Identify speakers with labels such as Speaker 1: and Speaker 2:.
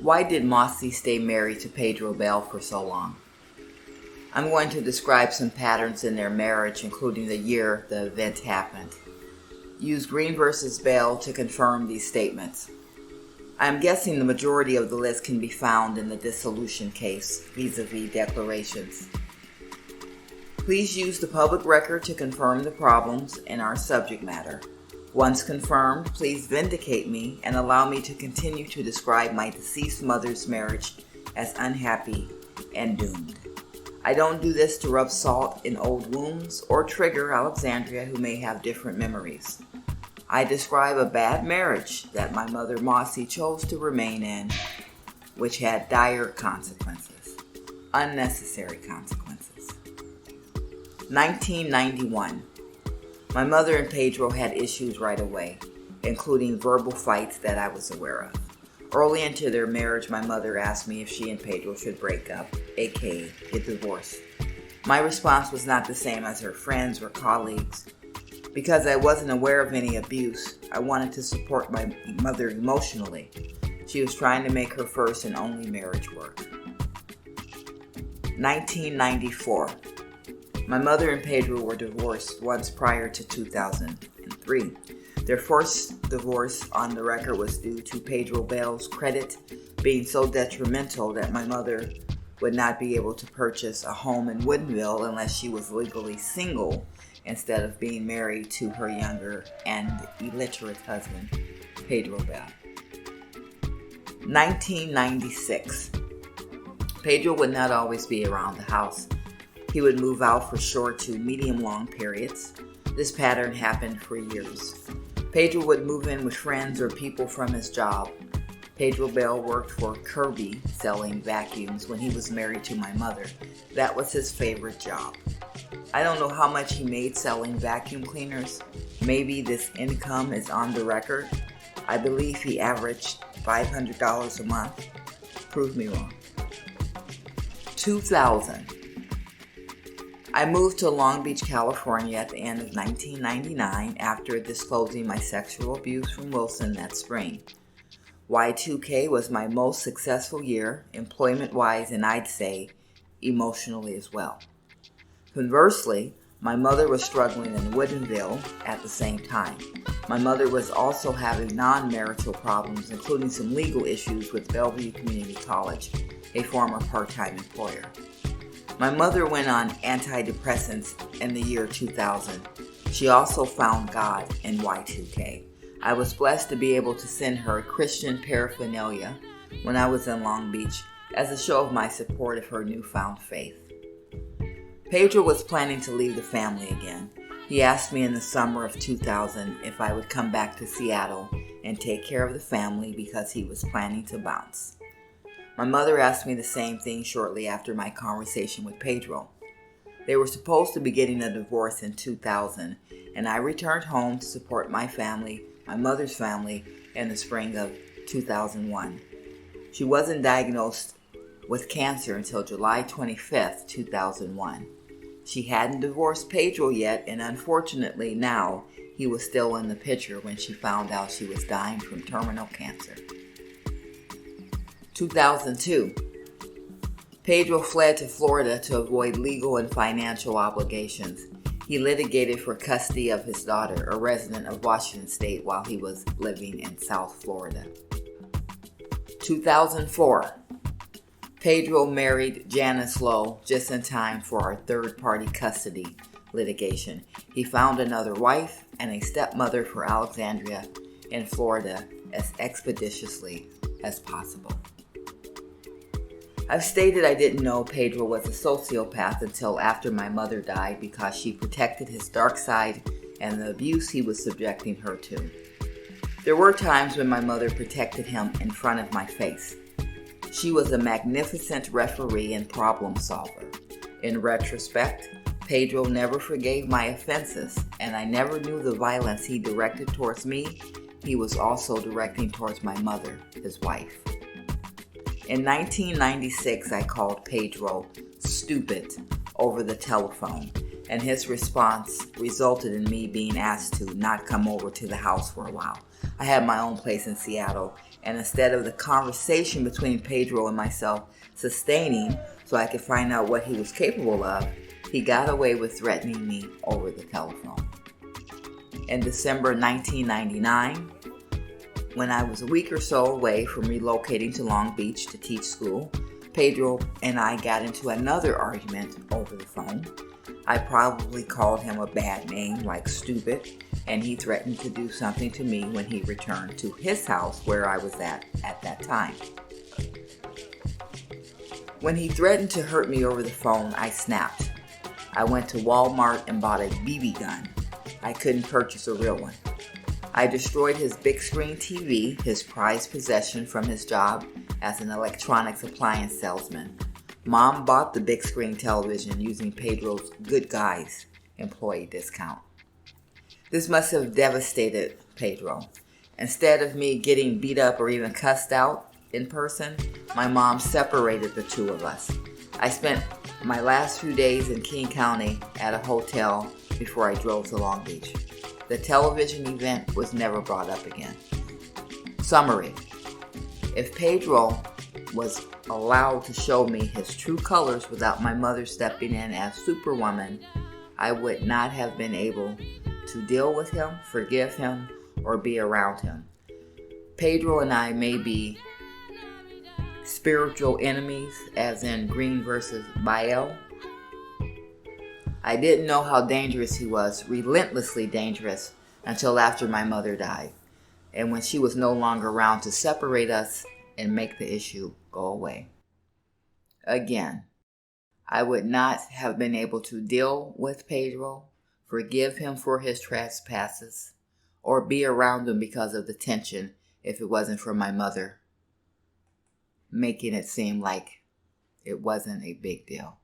Speaker 1: Why did Mossie stay married to Pedro Bell for so long? I'm going to describe some patterns in their marriage, including the year the event happened. Use Green versus Bell to confirm these statements. I'm guessing the majority of the list can be found in the Dissolution Case, vis-a-vis declarations. Please use the public record to confirm the problems in our subject matter. Once confirmed, please vindicate me and allow me to continue to describe my deceased mother's marriage as unhappy and doomed. I don't do this to rub salt in old wounds or trigger Alexandria, who may have different memories. I describe a bad marriage that my mother Mossie chose to remain in, which had dire consequences, unnecessary consequences. 1991. My mother and Pedro had issues right away, including verbal fights that I was aware of. Early into their marriage, my mother asked me if she and Pedro should break up, aka get divorced. My response was not the same as her friends or colleagues. Because I wasn't aware of any abuse, I wanted to support my mother emotionally. She was trying to make her first and only marriage work. 1994. My mother and Pedro were divorced once prior to 2003. Their first divorce on the record was due to Pedro Bell's credit being so detrimental that my mother would not be able to purchase a home in Woodinville unless she was legally single instead of being married to her younger and illiterate husband, Pedro Bell. 1996. Pedro would not always be around the house. He would move out for short to medium-long periods. This pattern happened for years. Pedro would move in with friends or people from his job. Pedro Bell worked for Kirby selling vacuums when he was married to my mother. That was his favorite job. I don't know how much he made selling vacuum cleaners. Maybe this income is on the record. I believe he averaged $500 a month. Prove me wrong. 2000. I moved to Long Beach, California at the end of 1999 after disclosing my sexual abuse from Wilson that spring. Y2K was my most successful year, employment-wise, and I'd say emotionally as well. Conversely, my mother was struggling in Woodinville at the same time. My mother was also having non-marital problems, including some legal issues with Bellevue Community College, a former part-time employer. My mother went on antidepressants in the year 2000. She also found God in Y2K. I was blessed to be able to send her Christian paraphernalia when I was in Long Beach as a show of my support of her newfound faith. Pedro was planning to leave the family again. He asked me in the summer of 2000 if I would come back to Seattle and take care of the family because he was planning to bounce. My mother asked me the same thing shortly after my conversation with Pedro. They were supposed to be getting a divorce in 2000, and I returned home to support my family, my mother's family, in the spring of 2001. She wasn't diagnosed with cancer until July 25th, 2001. She hadn't divorced Pedro yet, and unfortunately now he was still in the picture when she found out she was dying from terminal cancer. 2002. Pedro fled to Florida to avoid legal and financial obligations. He litigated for custody of his daughter, a resident of Washington State, while he was living in South Florida. 2004. Pedro married Janice Lowe just in time for our third-party custody litigation. He found another wife and a stepmother for Alexandria in Florida as expeditiously as possible. I've stated I didn't know Pedro was a sociopath until after my mother died because she protected his dark side and the abuse he was subjecting her to. There were times when my mother protected him in front of my face. She was a magnificent referee and problem solver. In retrospect, Pedro never forgave my offenses, and I never knew the violence he directed towards me. He was also directing towards my mother, his wife. In 1996, I called Pedro stupid over the telephone, and his response resulted in me being asked to not come over to the house for a while. I had my own place in Seattle, And instead of the conversation between Pedro and myself sustaining so I could find out what he was capable of, he got away with threatening me over the telephone. In December 1999, when I was a week or so away from relocating to Long Beach to teach school, Pedro and I got into another argument over the phone. I probably called him a bad name like stupid, and he threatened to do something to me when he returned to his house where I was at that time. When he threatened to hurt me over the phone, I snapped. I went to Walmart and bought a BB gun. I couldn't purchase a real one. I destroyed his big screen TV, his prized possession from his job as an electronics appliance salesman. Mom bought the big screen television using Pedro's Good Guys employee discount. This must have devastated Pedro. Instead of me getting beat up or even cussed out in person, my mom separated the two of us. I spent my last few days in King County at a hotel before I drove to Long Beach. The television event was never brought up again. Summary: if Pedro was allowed to show me his true colors without my mother stepping in as Superwoman, I would not have been able to deal with him, forgive him, or be around him. Pedro and I may be spiritual enemies, as in Green versus Bell. I didn't know how dangerous he was, relentlessly dangerous, until after my mother died, and when she was no longer around to separate us and make the issue go away. Again, I would not have been able to deal with Pedro, forgive him for his trespasses, or be around him because of the tension if it wasn't for my mother making it seem like it wasn't a big deal.